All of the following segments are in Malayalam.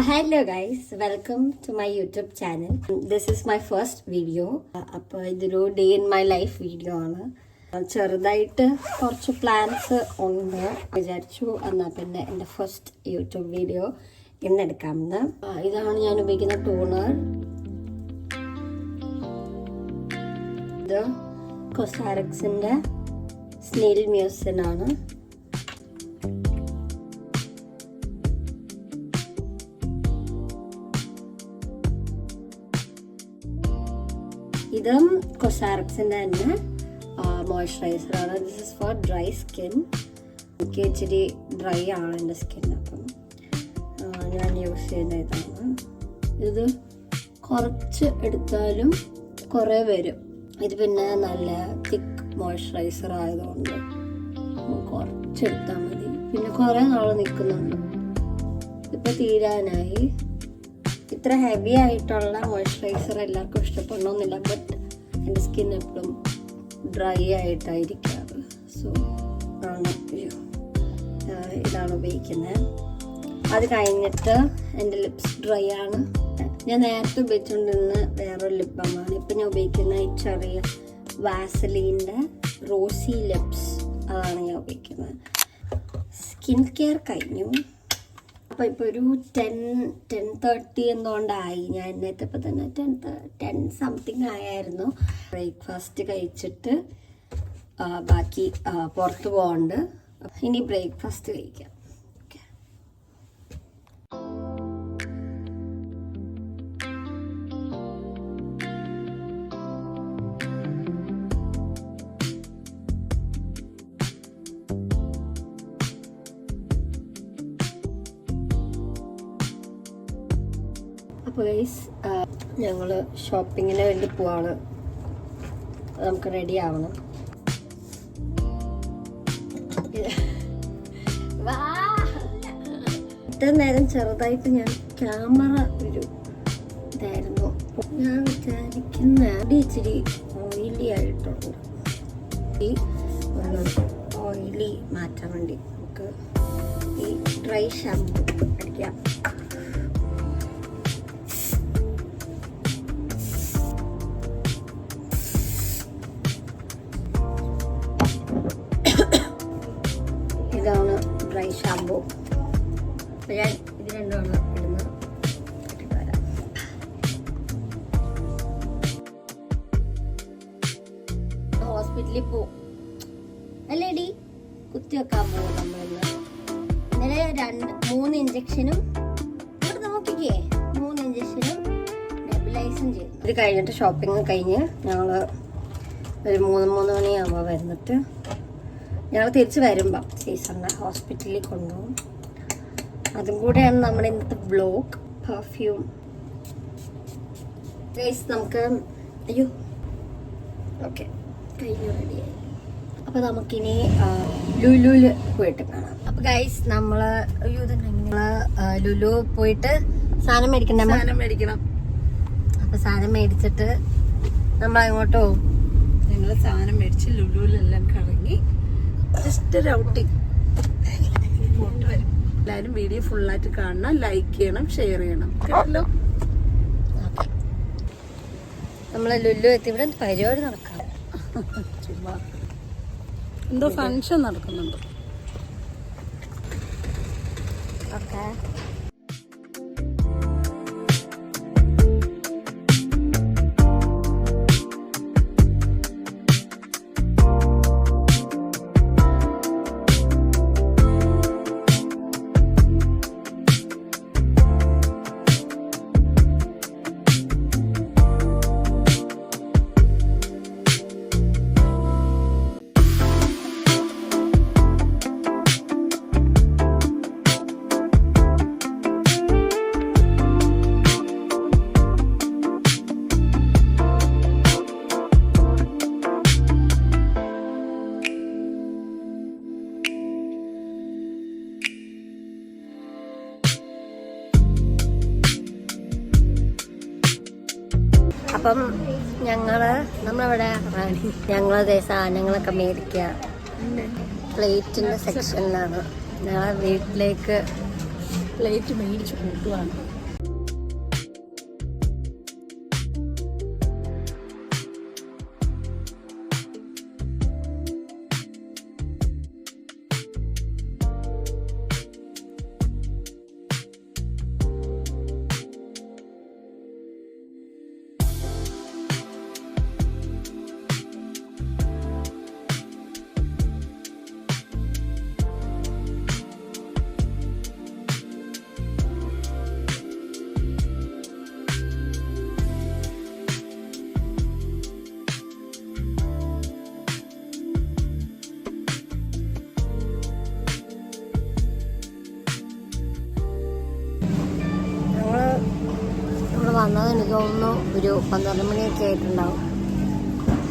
Hello guys, welcome to my YouTube channel. This is my first video. അപ്പോൾ ഇതൊരു day in my life video ആണ്. ചെറുതായിട്ട് കുറച്ച് പ്ലാൻസ് ഉണ്ട് വിചാരിച്ചു. എന്നാൽ പിന്നെ എൻ്റെ ഫസ്റ്റ് യൂട്യൂബ് വീഡിയോ ഇന്നെടുക്കാമെന്ന്. ഇതാണ് ഞാൻ ഉപയോഗിക്കുന്ന ടോണർ. ഇത് കൊസാറക്സിൻ്റെ സ്നെയിൽ മ്യൂസിൻ ആണ്. ഇതും കൊസാറക്സിൻ്റെ തന്നെ മോയ്സ്ചറൈസറാണ്. This is for dry skin. എനിക്ക് ഇച്ചിരി ഡ്രൈ ആണ് എൻ്റെ സ്കിൻ, അപ്പം ഞാൻ യൂസ് ചെയ്യുന്ന ഇതാണ്. ഇത് കുറച്ച് എടുത്താലും കുറേ വരും. ഇത് പിന്നെ നല്ല തിക്ക് മോയ്സ്ചറൈസർ ആയതുകൊണ്ട് കുറച്ചെടുത്താൽ മതി. പിന്നെ കുറേ നാൾ നിൽക്കുന്നുണ്ട്. ഇപ്പം തീരാനായി. ഇത്ര ഹെവി ആയിട്ടുള്ള മോയ്സ്ചറൈസർ എല്ലാവർക്കും ഇഷ്ടപ്പെടണമെന്നില്ല. ബട്ട് എൻ്റെ സ്കിൻ എപ്പോഴും ഡ്രൈ ആയിട്ടായിരിക്കാറ്. സോ ഇതാണ് ഉപയോഗിക്കുന്നത്. അത് കഴിഞ്ഞിട്ട് എൻ്റെ ലിപ്സ് ഡ്രൈ ആണ്. ഞാൻ നേരത്തെ ഉപയോഗിച്ചുകൊണ്ടിരുന്ന വേറൊരു ലിപ് ബാമാണ്. ഇപ്പം ഞാൻ ഉപയോഗിക്കുന്ന ഈ ചെറിയ വാസലീൻ്റെ റോസി ലിപ്സ്, അതാണ് ഞാൻ ഉപയോഗിക്കുന്നത്. സ്കിൻ കെയർ കഴിഞ്ഞു. അപ്പോൾ ഇപ്പോൾ ഒരു 10:30 എന്തുകൊണ്ടായി. ഞാൻ എന്നെത്തപ്പോൾ തന്നെ 10 സംതിങ് ആയായിരുന്നു. ബ്രേക്ക്ഫാസ്റ്റ് കഴിച്ചിട്ട് ബാക്കി പുറത്ത് പോകണ്ട്. ഇനി ബ്രേക്ക്ഫാസ്റ്റ് കഴിക്കാം. അപ്പോൾ ഗൈസ്, ഞങ്ങൾ ഷോപ്പിങ്ങിന് വേണ്ടി പോവാണ്. നമുക്ക് റെഡി ആവണം. ഇത്ര നേരം ചെറുതായിട്ട് ഞാൻ ക്യാമറ ഒരു ഇതായിരുന്നു. ഞാൻ വിചാരിക്കുന്ന ഇച്ചിരി ഓയിലി ആയിട്ടുണ്ട്. ഈ ഓയിലി മാറ്റാൻ വേണ്ടി നമുക്ക് ഈ ഡ്രൈ ഷാമ്പു അടിക്കാം. ഇതാണ് ഡ്രൈ ഷാമ്പു. ഞാൻ ഇത് രണ്ടുമാണ് ഇടുന്നത്. ഹോസ്പിറ്റലിൽ പോവും അല്ലേടി, കുത്തിവെക്കാൻ പോകും നമ്മളിന്ന്. ഇന്നലെ 3 ഇഞ്ചക്ഷനും ഇവിടെ നോക്കിക്കേ, 3 ഇഞ്ചക്ഷനും നെബുലൈസും ചെയ്തു. ഇത് കഴിഞ്ഞിട്ട് ഷോപ്പിംഗ് കഴിഞ്ഞ് ഞങ്ങൾ ഒരു 3 മണിയാകുമ്പോൾ വരുന്നിട്ട് ഞങ്ങൾ തിരിച്ച് വരുമ്പം സീസണിനെ ഹോസ്പിറ്റലിൽ കൊണ്ടുപോകും. അതും കൂടെയാണ് നമ്മുടെ ഇന്നത്തെ വ്ലോഗ്. പെർഫ്യൂം ഗൈസ്, നമുക്ക് അയ്യോ ഓക്കെ കഴിഞ്ഞു, റെഡിയായി. അപ്പോൾ നമുക്കിനി ലുലുവിൽ പോയിട്ട് കാണാം. അപ്പോൾ ഗൈസ്, നമ്മൾ ലുലു പോയിട്ട് സാധനം മേടിക്കണം. അപ്പോൾ സാധനം മേടിച്ചിട്ട് നമ്മൾ അങ്ങോട്ട് പോകും. ഞങ്ങൾ സാധനം മേടിച്ച് ലുലുവിലെല്ലാം കറങ്ങി ജസ്റ്റ് ഒരു ഔട്ടിങ് ഫോട്ടോ വരും. എല്ലാവരും വീഡിയോ ഫുള്ളായിട്ട് കാണണം, ലൈക്ക് ചെയ്യണം, ഷെയർ ചെയ്യണം കേട്ടല്ലോ. നമ്മളെ ലുലു എത്തി. ഇവിടെ പരിപാടി നടക്കാം. ചുമ്മാ എന്തോ ഫങ്ഷൻ നടക്കുന്നുണ്ട്. ഓക്കെ, അപ്പം നമ്മളിവിടെ ഞങ്ങളതേ സാധനങ്ങളൊക്കെ മേടിക്കുക. പ്ലേറ്റിൻ്റെ സെക്ഷനിലാണ്. ഞങ്ങളെ വീട്ടിലേക്ക് പ്ലേറ്റ് മേടിച്ച് കൂട്ടുവാണ്. വന്നത് എനിക്ക് തോന്നുന്നു ഒരു 12 മണിയൊക്കെ ആയിട്ടുണ്ടാവും.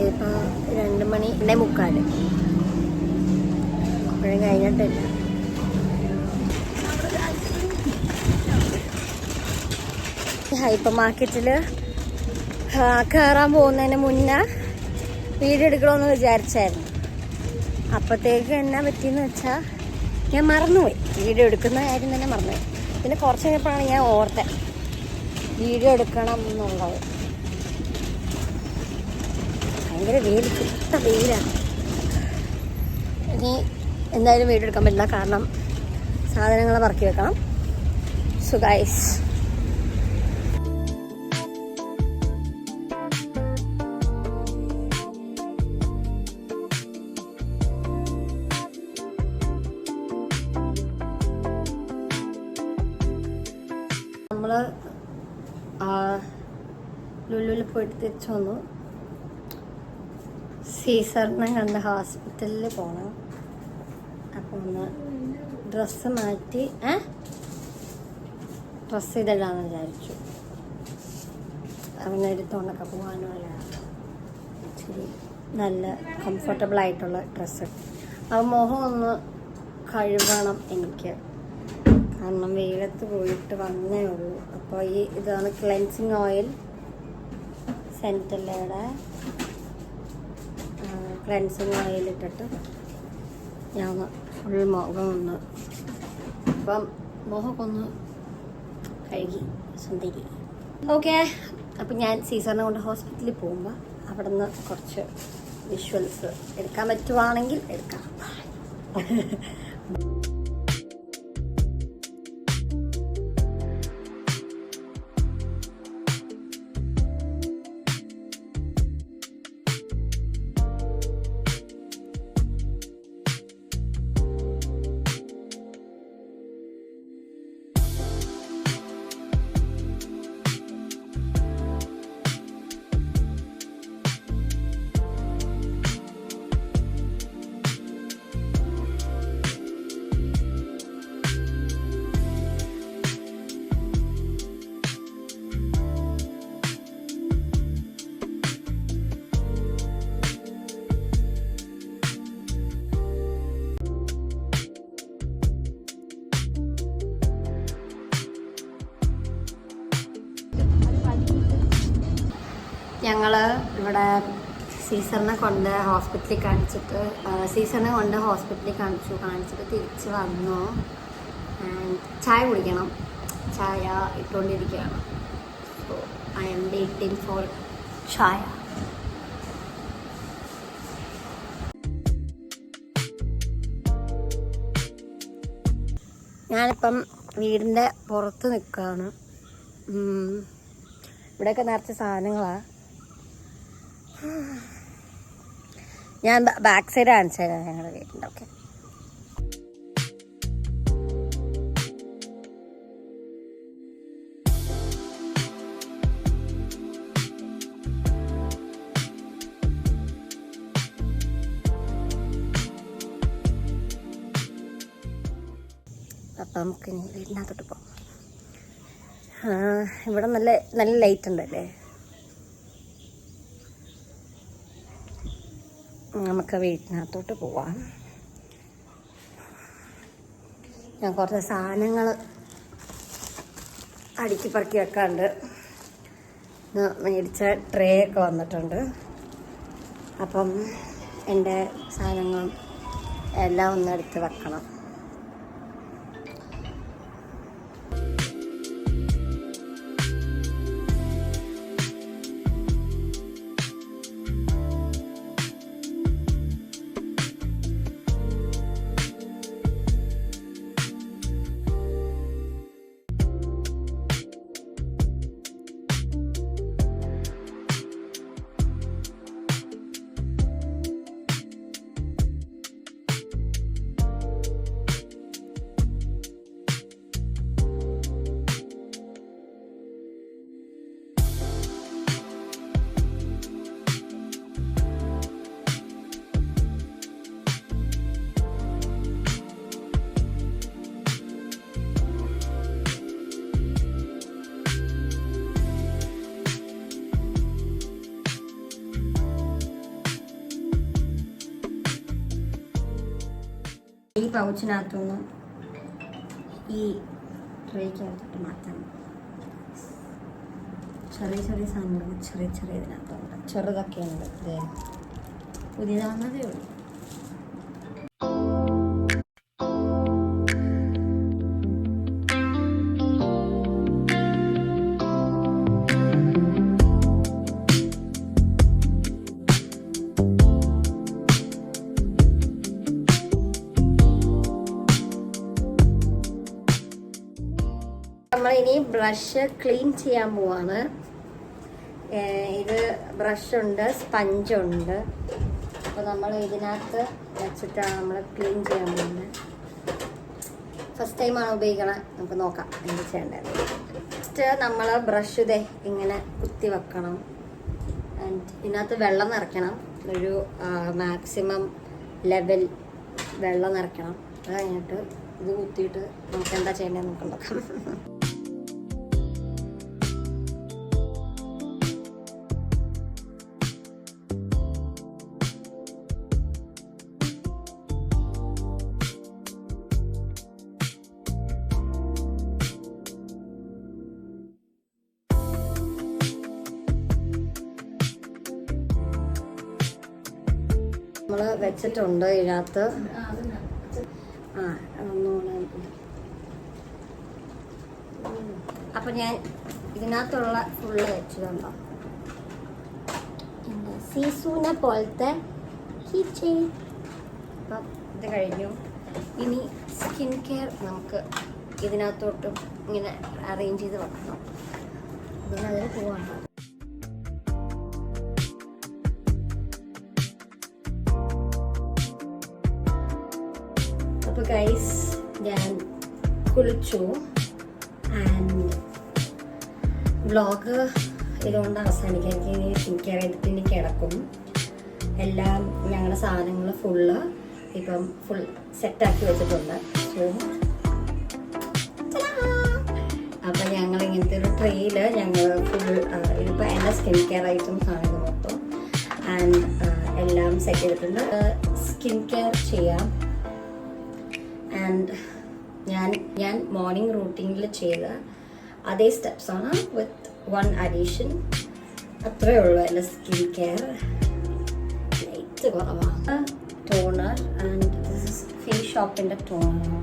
ഇപ്പം 2 മണി 2:45 അപ്പോഴും കഴിഞ്ഞിട്ടില്ല. ഹൈപ്പർ മാർക്കറ്റിൽ കയറാൻ പോകുന്നതിന് മുന്നേ വീഡിയോ എടുക്കണമെന്ന് വിചാരിച്ചായിരുന്നു. അപ്പോഴത്തേക്ക് എന്നാ പറ്റിയെന്ന് വെച്ചാൽ ഞാൻ മറന്നുപോയി, വീഡിയോ എടുക്കുന്ന കാര്യം തന്നെ മറന്നുപോയി. പിന്നെ കുറച്ച് കഴിഞ്ഞപ്പോഴാണ് ഞാൻ ഓർത്തത് വീഡിയോ എടുക്കണം എന്നുള്ളത്. ഭയങ്കര വെയിൽ, ചുട്ട വെയിലാണ്. ഇനി എന്തായാലും വീഡിയോ എടുക്കാൻ പറ്റില്ല, കാരണം സാധനങ്ങൾ പറക്കി വെക്കണം. സോ ഗൈസ്, നമ്മൾ ലുലുവിൽ പോയിട്ട് തിരിച്ചു വന്നു. സീസറിനെ കണ്ട് ഹോസ്പിറ്റലിൽ പോകണം. അപ്പോൾ ഒന്ന് ഡ്രസ്സ് മാറ്റി ഡ്രസ്സ് ചെയ്തിടാന്ന് വിചാരിച്ചു. അവനെ എടുത്തുകൊണ്ടൊക്കെ പോകാനുള്ള ഇച്ചിരി നല്ല കംഫർട്ടബിൾ ആയിട്ടുള്ള ഡ്രസ്സ്. ആ മുഖം ഒന്ന് കഴുകണം എനിക്ക്, കാരണം വെയിലത്ത് പോയിട്ട് വന്നേ ഉള്ളൂ. അപ്പോൾ ഇതാണ് ക്ലെൻസിങ് ഓയിൽ, സെൻറ്റല്ലയുടെ ക്ലെൻസിങ് ഓയിൽ ഇട്ടിട്ട് ഞാൻ ഫുൾ മുഖം ഒന്ന് മുഖമൊക്കെ ഒന്ന് കഴുകി സുന്ദരി. ഓക്കെ, അപ്പം ഞാൻ സീസറിനെ കൊണ്ട് ഹോസ്പിറ്റലിൽ പോകുമ്പോൾ അവിടെ നിന്ന് കുറച്ച് വിഷ്വൽസ് എടുക്കാൻ പറ്റുവാണെങ്കിൽ എടുക്കാം. ഞങ്ങൾ ഇവിടെ സീസറിനെ കൊണ്ട് ഹോസ്പിറ്റലിൽ കാണിച്ചിട്ട് തിരിച്ച് വന്നു. ചായ കുടിക്കണം, ചായ ഇട്ടുകൊണ്ടിരിക്കുകയാണ്. So I'm waiting for chai. ഞാനിപ്പം വീടിൻ്റെ പുറത്ത് നിൽക്കുകയാണ്. ഇവിടെയൊക്കെ നിറച്ച സാധനങ്ങളാണ്. ഞാൻ ബാക്ക് സൈഡ് കാണിച്ചു തരാം ഞങ്ങളുടെ വീടിൻ്റെ. ഓക്കെ, അപ്പം നമുക്ക് ഇനി വീടിനകത്തോട്ട് പോകാം. ഇവിടെ നല്ല നല്ല ലൈറ്റ് ഉണ്ടല്ലേ. നമുക്ക് വീട്ടിനകത്തോട്ട് പോവാം. ഞാൻ കുറച്ച് സാധനങ്ങൾ അടുക്കി പറക്കി വെക്കാണ്ട്. മേടിച്ച ട്രേ ഒക്കെ വന്നിട്ടുണ്ട്. അപ്പം എൻ്റെ സാധനങ്ങളും എല്ലാം ഒന്ന് എടുത്ത് വെക്കണം. ഈ പൗച്ചിനകത്തൊന്ന് ഈ ട്രേക്കകത്തോട്ട് മാറ്റാം. ചെറിയ ചെറിയ സാധനങ്ങൾ ചെറിയ ചെറിയ ഇതിനകത്തുണ്ട്, ചെറുതൊക്കെയുണ്ട്. ഇതേ പുതിയതാണെന്നതേ ഉള്ളൂ. നമ്മളിനി ബ്രഷ് ക്ലീൻ ചെയ്യാൻ പോവാണ്. ഇത് ബ്രഷുണ്ട്, സ്പഞ്ചുണ്ട്. അപ്പോൾ നമ്മൾ ഇതിനകത്ത് വെച്ചിട്ടാണ് നമ്മൾ ക്ലീൻ ചെയ്യാൻ പോകുന്നത്. ഫസ്റ്റ് ടൈമാണ് ഉപയോഗിക്കണം. നമുക്ക് നോക്കാം എന്ത് ചെയ്യേണ്ടത്. ഫസ്റ്റ് നമ്മൾ ബ്രഷ് ഇതേ ഇങ്ങനെ കുത്തി വെക്കണം. ആൻഡ് ഇതിനകത്ത് വെള്ളം നിറയ്ക്കണം. ഒരു മാക്സിമം ലെവൽ വെള്ളം നിറയ്ക്കണം. അത് കഴിഞ്ഞിട്ട് ഇത് കുത്തിയിട്ട് നമുക്ക് എന്താ ചെയ്യേണ്ടത് നമുക്ക് നോക്കാം. നമ്മൾ വെച്ചിട്ടുണ്ട് ഇതിനകത്ത്. അപ്പൊ ഞാൻ ഇതിനകത്തുള്ള ഫുള്ള് വെച്ചതുണ്ടോ സീസൂനെ പോലത്തെ കീചെയിൻ. അപ്പം ഇത് കഴിഞ്ഞു. ഇനി സ്കിൻ കെയർ നമുക്ക് ഇതിനകത്തോട്ടും ഇങ്ങനെ അറേഞ്ച് ചെയ്ത് വെക്കണം. ഇതിനതിൽ പോവാണ്. അപ്പോൾ ഗൈസ് ഞാൻ കുളിച്ചു. ആൻഡ് വ്ളോഗ് ഇതുകൊണ്ട് അവസാനിക്കാൻ എനിക്ക് സ്കിൻ കെയർ ചെയ്തിട്ട് ഇനി കിടക്കും. എല്ലാം ഞങ്ങളുടെ സാധനങ്ങൾ ഫുള്ള് ഇപ്പം ഫുൾ സെറ്റാക്കി വെച്ചിട്ടുണ്ട്. സോ അപ്പം ഞങ്ങൾ ഇങ്ങനത്തെ ഒരു ട്രെയിൽ ഞങ്ങൾ ഫുൾ ഇതിപ്പോൾ എൻ്റെ സ്കിൻ കെയർ ഐറ്റംസ് ആണ് ഇത് മൊത്തം. ആൻഡ് എല്ലാം സെറ്റ് ചെയ്തിട്ടുണ്ട്. സ്കിൻ കെയർ ചെയ്യാം. ആൻഡ് ഞാൻ മോർണിംഗ് റൂട്ടീനിൽ ചെയ്ത അതേ സ്റ്റെപ്സാണ് വിത്ത് വൺ അഡീഷൻ. അത്രയേ ഉള്ളൂ എൻ്റെ സ്കിൻ കെയർ. ലൈറ്റ് കുറവാണ്. Toner and this is face ഷോപ്പിൻ്റെ ടോണറാണ്.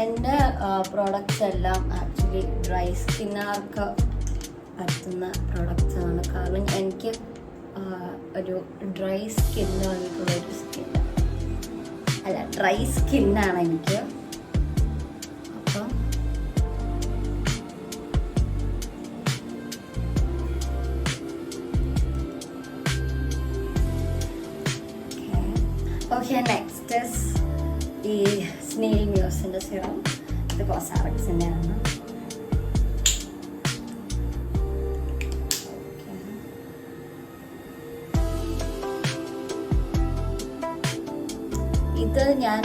എൻ്റെ പ്രോഡക്റ്റ്സ് എല്ലാം ആക്ച്വലി ഡ്രൈ സ്കിന്നുകാർക്ക് പറ്റുന്ന പ്രോഡക്റ്റ്സാണ്. കാരണം എനിക്ക് ഒരു ഡ്രൈ സ്കിന്ന് വന്നിട്ടുള്ളൊരു സ്കിൻ അല്ല, ഡ്രൈ സ്കിന്നാണ് എനിക്ക്. അപ്പം ഓക്കെ, നെക്സ്റ്റ് ഈ സ്നെയിൽ മ്യൂസിൻ്റെ സിറം. ഇത് കോസാറക്സിൻ്റെ ആണ്. ഇത് ഞാൻ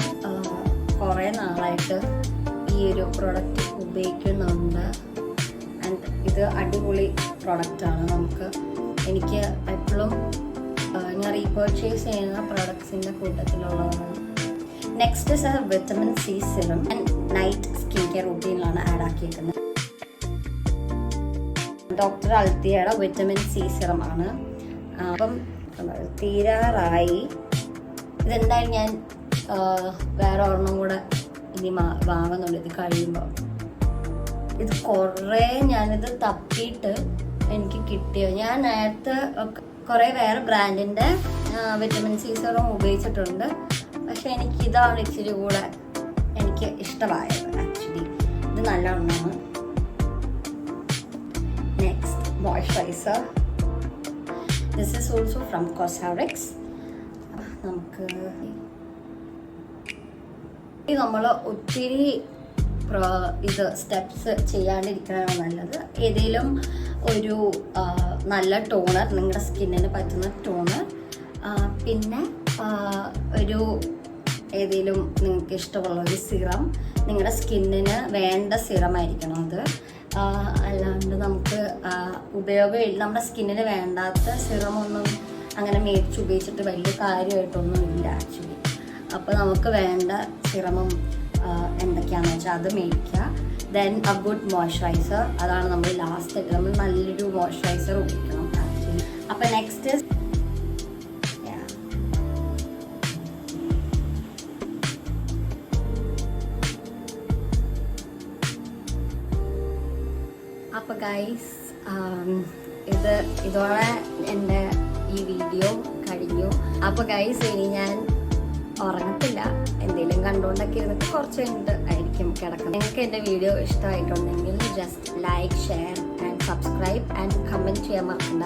കുറേ നാളായിട്ട് ഈ ഒരു പ്രോഡക്റ്റ് ഉപയോഗിക്കുന്നുണ്ട്. ആൻഡ് ഇത് അടിപൊളി പ്രോഡക്റ്റാണ്. എനിക്ക് എപ്പോഴും ഞാൻ റീപർച്ചേസ് ചെയ്യുന്ന പ്രോഡക്ട്സിൻ്റെ കൂട്ടത്തിലുള്ളതാണ്. Next is vitamin C serum and night skin care റൂട്ടീനിലാണ് ആഡ് ആക്കിയിരിക്കുന്നത്. ഡോക്ടർ അൽത്തിയുടെ വിറ്റമിൻ സി സിറം ആണ്. അപ്പം തീരാറായി. ഇതെന്തായാലും ഞാൻ വേറെ ഒരെണ്ണം കൂടെ ഇനി വാങ്ങുന്നുണ്ട് ഇത് കഴിയുമ്പോൾ. ഇത് കുറേ ഞാനിത് തപ്പിയിട്ട് എനിക്ക് കിട്ടിയോ. ഞാൻ നേരത്തെ കുറേ വേറെ ബ്രാൻഡിൻ്റെ വിറ്റമിൻ സി സിറം ഉപയോഗിച്ചിട്ടുണ്ട്. പക്ഷെ ഇതാണ് ഇച്ചിരി കൂടെ എനിക്ക് ഇഷ്ടമായത്. ആക്ച്വലി ഇത് നല്ല ഒന്നാണ്. Next moisturiser. This is also from Cosrx. നമുക്ക് നമ്മൾ ഒത്തിരി ഇത് സ്റ്റെപ്സ് ചെയ്യാണ്ടിരിക്കാനാണ് നല്ലത്. ഏതെങ്കിലും ഒരു നല്ല ടോണർ, നിങ്ങളുടെ സ്കിന്നിന് പറ്റുന്ന ടോണർ, പിന്നെ ഒരു ഏതെങ്കിലും നിങ്ങൾക്ക് ഇഷ്ടമുള്ള ഒരു സിറം, നിങ്ങളുടെ സ്കിന്നിന് വേണ്ട സിറമായിരിക്കണം അത്. അല്ലാണ്ട് നമുക്ക് ഉപയോഗമില്ല, നമ്മുടെ സ്കിന്നിന് വേണ്ടാത്ത സിറമൊന്നും അങ്ങനെ മേടിച്ച് ഉപയോഗിച്ചിട്ട് വലിയ കാര്യമായിട്ടൊന്നും ഇല്ല ആക്ച്വലി. അപ്പോൾ നമുക്ക് വേണ്ട സിറമും എന്തൊക്കെയാണെന്ന് വെച്ചാൽ അത് മേടിക്കുക. ദെൻ എ ഗുഡ് മോയ്സ്ചറൈസർ, അതാണ് നമ്മൾ ലാസ്റ്റ് നമ്മൾ നല്ലൊരു മോയ്സ്ചറൈസർ ഉപയോഗിക്കണം ആക്ച്വലി. അപ്പോൾ നെക്സ്റ്റ് അപ്പോൾ ഗൈസ് ഇതോടെ എൻ്റെ ഈ വീഡിയോ കഴിഞ്ഞു. അപ്പോൾ ഗൈസ് ഇനി ഞാൻ ഉറങ്ങത്തില്ല, എന്തെങ്കിലും കണ്ടുകൊണ്ടൊക്കെ ഇരുന്നിട്ട് കുറച്ച് കഴിഞ്ഞിട്ട് ആയിരിക്കും കിടക്കുന്നത്. നിങ്ങൾക്ക് എൻ്റെ വീഡിയോ ഇഷ്ടമായിട്ടുണ്ടെങ്കിൽ just like, share and subscribe and comment ചെയ്യാൻ മറക്കണ്ട.